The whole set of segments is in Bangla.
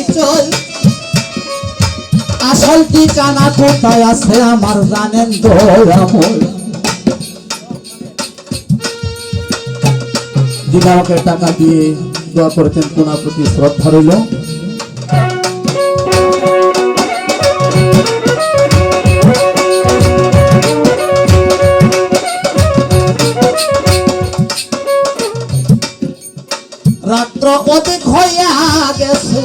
পরিচয় আসল ঠিকানা কোথায় আছে আমার জানেন দয়াময় যিনি আমাকে টাকা দিয়ে দোয়া করেছেন কোনার প্রতি শ্রদ্ধা রইল। রাত্র অধিক হইয়া গেছে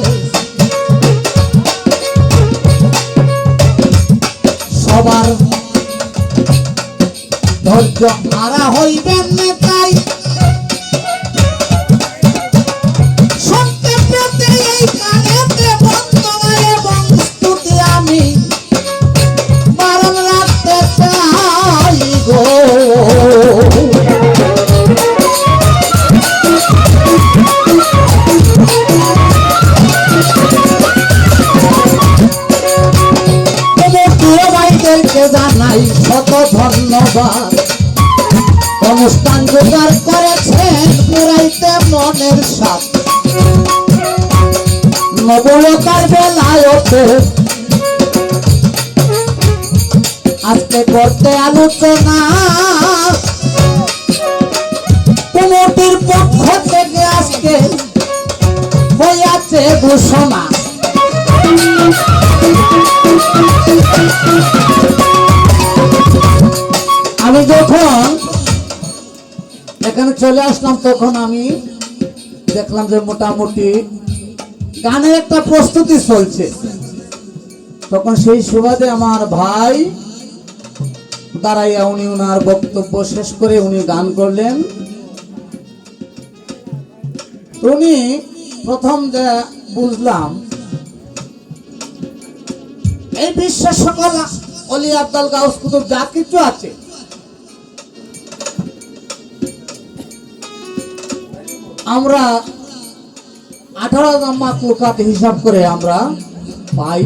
সবার ধৈর্য হারা হইবেন তাই জানাই শত ধন্যবাদ অনুষ্ঠান জোগাড় করেছেন পুরাইতে মনের সাথ নবলতার বেলায়তে আজকে করতে আলোচনা কমিটির পক্ষ থেকে আজকে হইয়াছে ঘোষণা আমি যখন এখানে চলে আসলাম তখন আমি দেখলাম যে মোটামুটি গানের একটা প্রস্তুতি চলছে তখন সেই সুবাদে আমার ভাই দাঁড়াইয়া উনি ওনার বক্তব্য শেষ করে উনি গান করলেন। উনি প্রথম যে বুঝলাম এই বিশ্বের সকল অলি আব্দাল গাউস কুতুব যা কিছু আছে আমরা 18 মাখলুকাত হিসাব করে আমরা পাই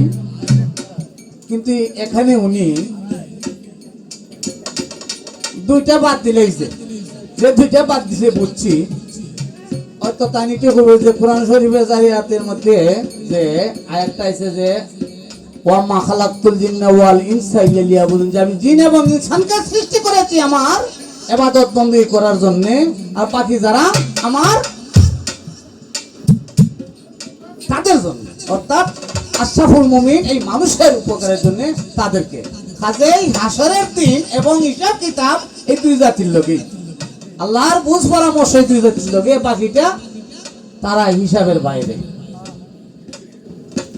কিন্তু এখানে উনি দুইটা বাদ দিলেই যে দুইটা বাদ দিছে বুঝছি হয়তো তানিকে বলবে যে কোরআন শরীফের জারিয়াতের মধ্যে যে আয়াতটা আছে যে ওয়া মা খালাকতুল জিন্না ওয়াল ইনসা ইল্লা লিয়াবুদুন যে আমি জিন এবং ইনসানকে সৃষ্টি করেছি আমার ইবাদত বندگی করার জন্য আর বাকি যারা আমার তাদের জন্য অর্থাৎ আশরাফুল মুমিন এই মানুষের উপকারের জন্য তাদেরকে কাজেই হাসরের দিন এবং হিসাব কিতাব এই দুই জাতির লোকে আল্লাহর বুঝ পরামর্শ এই দুই জাতির লোকে বাকিটা তারা হিসাবের বাইরে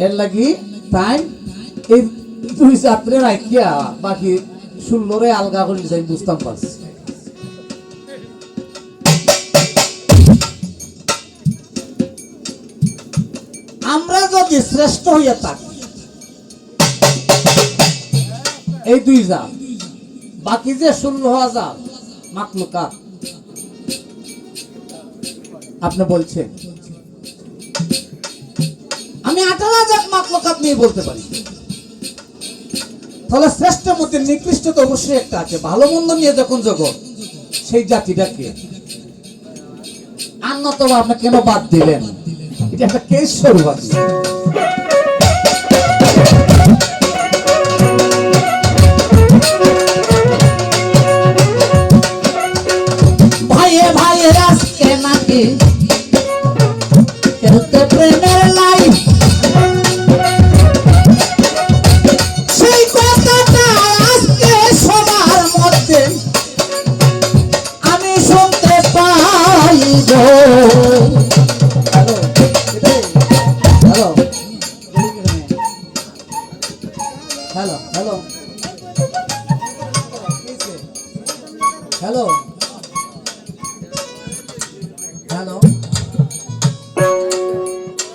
এর লাগি তাই এই দুই জাতির রাখিয়া বাকি 16 রে আলগা করে যাই বুঝতাম পারছি। আমরা যদি শ্রেষ্ঠ হইয়া থাকি এই দুই জাত বাকি যে 16,000 মাখলুকাত আপনি বলছেন আমি 18,000 মাখলুকাত নিয়ে বলতে পারি তাহলে শ্রেষ্ঠ মধ্যে নিকৃষ্ট তো অবশ্যই একটা আছে ভালো মন্দ নিয়ে যখন জগৎ সেই জাতিটাকে আন্যতম আপনি কেন বাদ দিলেন এটা একটা কেস স্বরূপ আছে। ভাইয়ে ভাইয়ে আজকে নাকি খেলতে প্রেমের লাইফ সেই কথাটা আজকে সবার মধ্যে আমি শুনতে পাই গো। Hello.